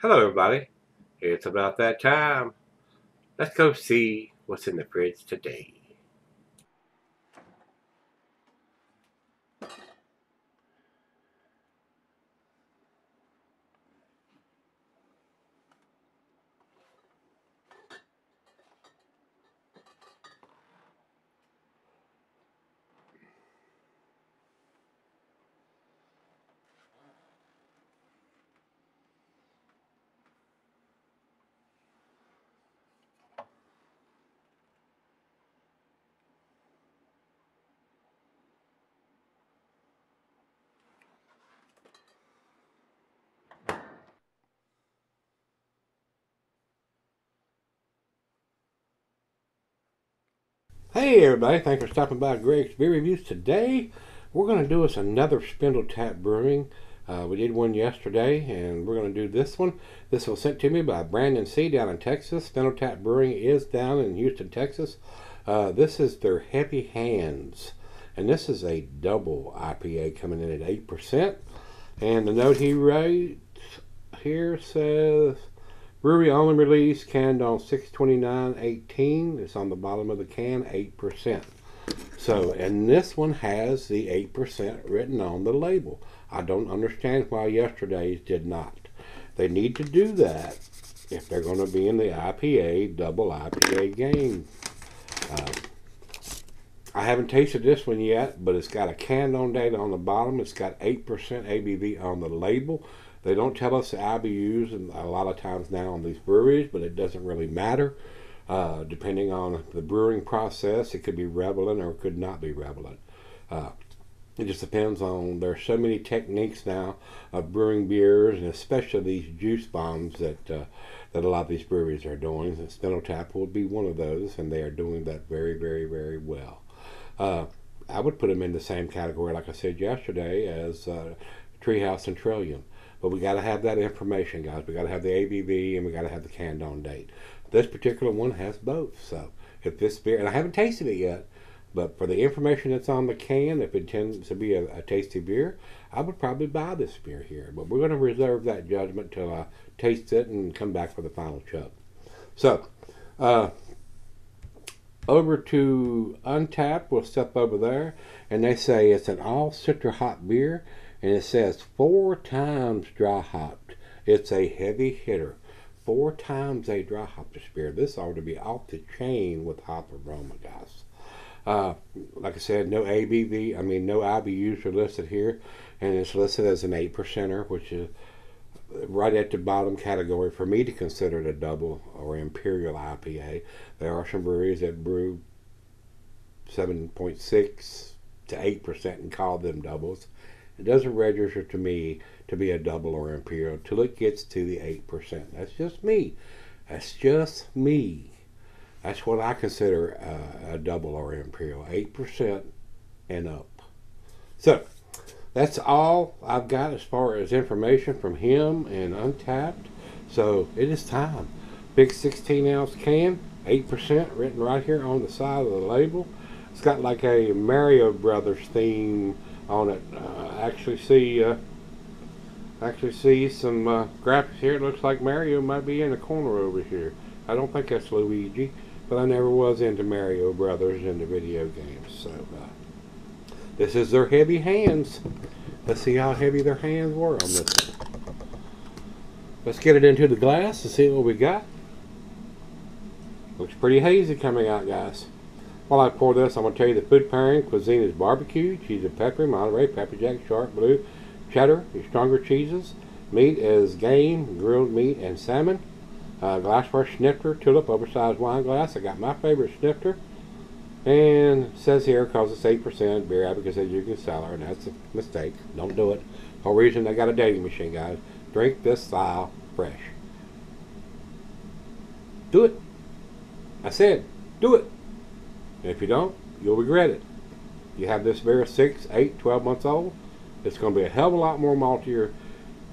Hello, everybody. It's about that time. Let's go see what's in the fridge today. Hey, everybody. Thanks for stopping by Gregsbeerreviews. Today, we're going to do us another Spindletap Brewing. We did one yesterday, and we're going to do this one. This was sent to me by Brandon C. down in Texas. Spindletap Brewing is down in Houston, Texas. This is their Heavy Hands, and this is a double IPA coming in at 8%. And the note he writes here says, brewery only release, canned on 6/29/18. It's on the bottom of the can, 8%. So, and this one has the 8% written on the label. I don't understand why yesterday's did not. They need to do that if they're going to be in the IPA, double IPA game. I haven't tasted this one yet, but it's got a canned on date on the bottom. It's got 8% ABV on the label. They don't tell us the IBUs a lot of times now on these breweries, but it doesn't really matter. Depending on the brewing process, it could be relevant or it could not be relevant. It just depends on, there's so many techniques now of brewing beers, and especially these juice bombs that a lot of these breweries are doing. Spindletap will be one of those, and they are doing that very, very, very well. I would put them in the same category, like I said yesterday, as Treehouse and Trillium. But we got to have that information, guys. We got to have the ABV and we got to have the canned on date. This particular one has both. So if this beer, and I haven't tasted it yet, but for the information that's on the can, if it tends to be a tasty beer, I would probably buy this beer here. But we're going to reserve that judgment till I taste it and come back for the final chug. So, over to Untapped, we'll step over there, and they say it's an all citra hop beer, and it says 4 times dry hopped. It's a heavy hitter. 4 times they dry hopped this beer. This ought to be off the chain with hop aroma, guys. Like I said, no ABV, no IBUs are listed here, and it's listed as an 8%er, which is right at the bottom category for me to consider it a double or imperial IPA. There are some breweries that brew 7.6 to 8% and call them doubles. It doesn't register to me to be a double or imperial till it gets to the 8%. That's just me. That's just me. That's what I consider a double or imperial, 8% and up. So, that's all I've got as far as information from him and Untapped. So, it is time. Big 16-ounce can, 8%, written right here on the side of the label. It's got like a Mario Brothers theme on it. Actually see some graphics here. It looks like Mario might be in the corner over here. I don't think that's Luigi, but I never was into Mario Brothers in the video games. So this is their Heavy Hands. Let's see how heavy their hands were on this. Let's get it into the glass and see what we got. Looks pretty hazy coming out, guys. While I pour this, I'm going to tell you the food pairing. Cuisine is barbecue, cheese and pepper, Monterey, pepper jack, sharp, blue, cheddar, your stronger cheeses. Meat is game, grilled meat, and salmon. Glassware snifter, tulip, oversized wine glass. I got my favorite snifter. And it says here, because it's 8%, beer advocate says you can sell her, and that's a mistake. Don't do it. The whole reason they got a dating machine, guys. Drink this style fresh. Do it. I said, do it. And if you don't, you'll regret it. You have this beer 6, 8, 12 months old, it's going to be a hell of a lot more maltier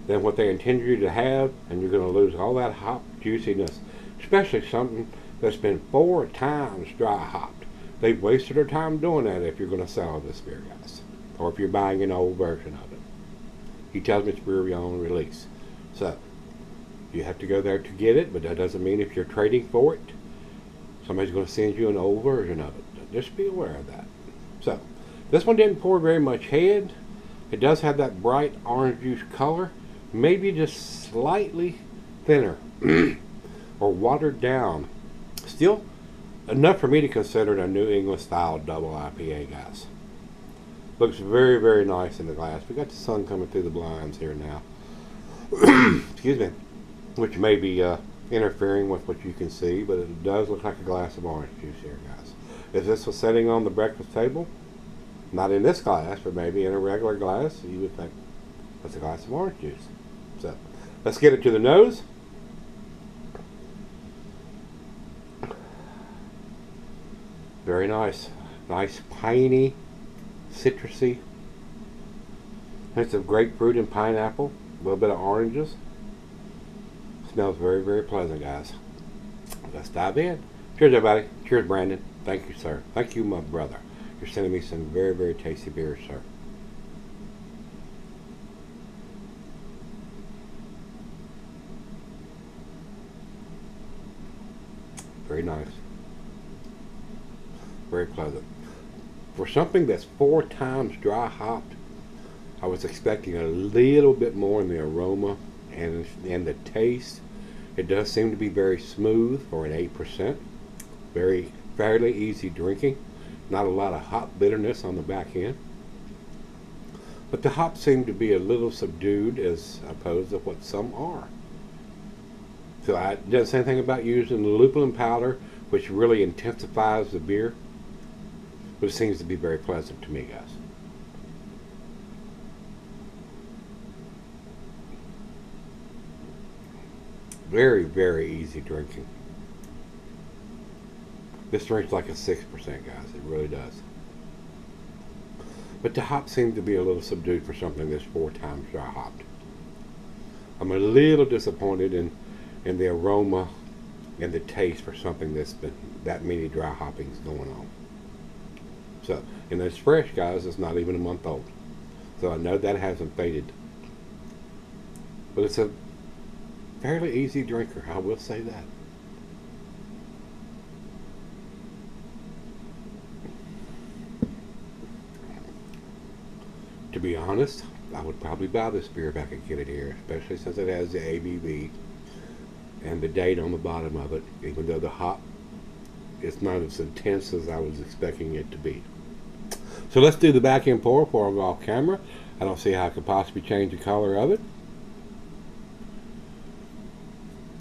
than what they intended you to have, and you're going to lose all that hop juiciness, especially something that's been 4 times dry hopped. They've wasted their time doing that if you're going to sell this beer, guys, or if you're buying an old version of it. He tells me it's brewery on release. So, You have to go there to get it, but that doesn't mean if you're trading for it, somebody's going to send you an old version of it. Just be aware of that. So, this one didn't pour very much head. It does have that bright orange juice color, maybe just slightly thinner or watered down. Still enough for me to consider it a New England style double IPA, guys. Looks very, very nice in the glass. We got the sun coming through the blinds here now. Excuse me. Which may be interfering with what you can see, but it does look like a glass of orange juice here, guys. If this was sitting on the breakfast table, not in this glass, but maybe in a regular glass, you would think that's a glass of orange juice. So, let's get it to the nose. Very nice. Nice, piney, citrusy. Hints of grapefruit and pineapple. A little bit of oranges. Smells very, very pleasant, guys. Let's dive in. Cheers, everybody. Cheers, Brandon. Thank you, sir. Thank you, my brother. You're sending me some very, very tasty beers, sir. Very nice. Very pleasant. For something that's 4 times dry hopped, I was expecting a little bit more in the aroma and the taste. It does seem to be very smooth for an 8%. Very fairly easy drinking. Not a lot of hop bitterness on the back end. But the hops seem to be a little subdued as opposed to what some are. So I didn't say anything about using the lupulin powder, which really intensifies the beer. But it seems to be very pleasant to me, guys. Very, very easy drinking. This drinks like a 6%, guys. It really does. But the hops seem to be a little subdued for something that's 4 times dry hopped. I'm a little disappointed in the aroma and the taste for something that's been that many dry hoppings going on. So, and it's fresh, guys. It's not even a month old. So I know that hasn't faded. But it's a fairly easy drinker, I will say that. To be honest, I would probably buy this beer if I could get it here, especially since it has the ABV and the date on the bottom of it, even though the hop is not as intense as I was expecting it to be. So let's do the back end pour before I go off camera. I don't see how I could possibly change the color of it.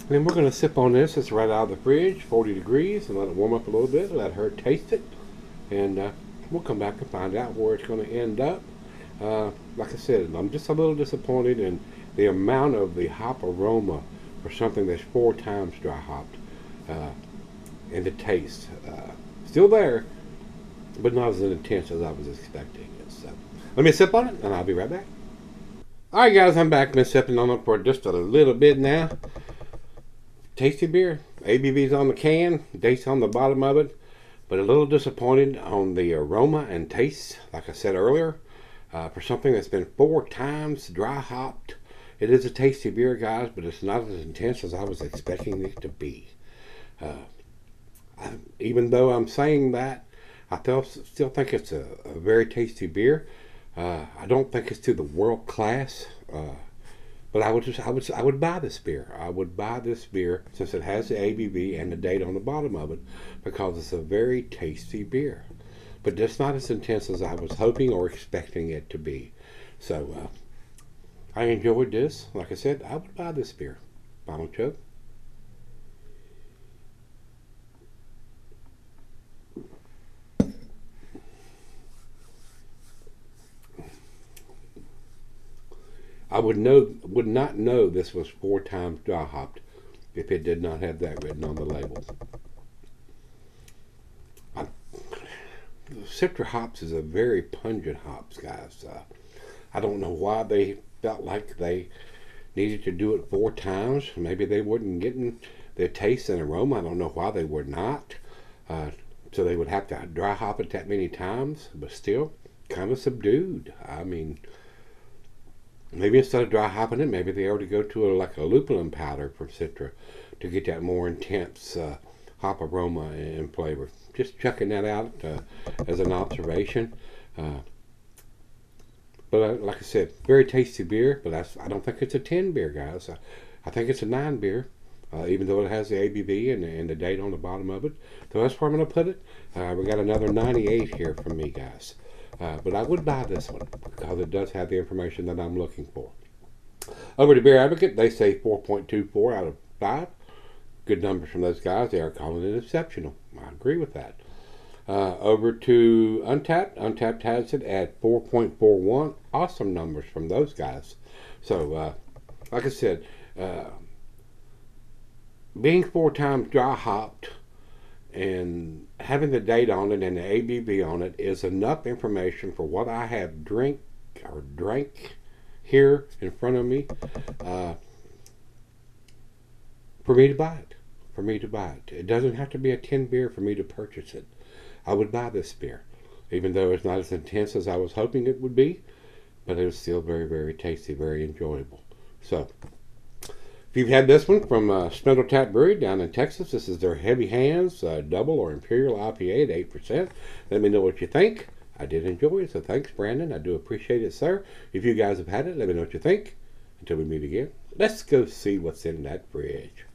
And then we're going to sip on this. It's right out of the fridge, 40 degrees, and let it warm up a little bit. Let her taste it. And we'll come back and find out where it's going to end up. Like I said, I'm just a little disappointed in the amount of the hop aroma for something that's 4 times dry hopped. And the taste. Still there, but not as intense as I was expecting. So, let me sip on it, and I'll be right back. Alright, guys, I'm back. Been sipping on it for just a little bit now. Tasty beer. ABV's on the can, date's on the bottom of it, but a little disappointed on the aroma and taste, like I said earlier. For something that's been 4 times dry hopped, it is a tasty beer, guys, but it's not as intense as I was expecting it to be. Even though I'm saying that, I still think it's a very tasty beer. I don't think it's to the world class, but I would buy this beer. I would buy this beer since it has the ABV and the date on the bottom of it, because it's a very tasty beer. But just not as intense as I was hoping or expecting it to be. So I enjoyed this. Like I said, I would buy this beer. Final chug. I would not know this was 4 times dry hopped if it did not have that written on the label. Citra hops is a very pungent hops, guys. I don't know why they felt like they needed to do it 4 times. Maybe they weren't getting their taste and aroma. I don't know why they were not. So they would have to dry hop it that many times, but still kind of subdued. I mean, maybe instead of dry hopping it, maybe they ought to go to like a lupulin powder from Citra to get that more intense hop aroma and flavor. Just checking that out as an observation. But like I said, very tasty beer, but I don't think it's a 10 beer, guys. I think it's a 9 beer, even though it has the ABV and the date on the bottom of it. So that's where I'm going to put it. We got another 98 here from me, guys. But I would buy this one because it does have the information that I'm looking for. Over to Beer Advocate, they say 4.24 out of 5. Good numbers from those guys. They are calling it exceptional. I agree with that. Over to Untapped. Untapped has it at 4.41. Awesome numbers from those guys. So, like I said, being 4 times dry hopped and having the date on it and the ABV on it is enough information for what I have drank here in front of me for me to buy it. It doesn't have to be a 10 beer for me to purchase it. I would buy this beer, even though it's not as intense as I was hoping it would be, but it was still very, very tasty, very enjoyable. So, if you've had this one from Spindletap Brewery down in Texas, this is their Heavy Hands Double or Imperial IPA at 8%. Let me know what you think. I did enjoy it, so thanks, Brandon. I do appreciate it, sir. If you guys have had it, let me know what you think. Until we meet again, let's go see what's in that fridge.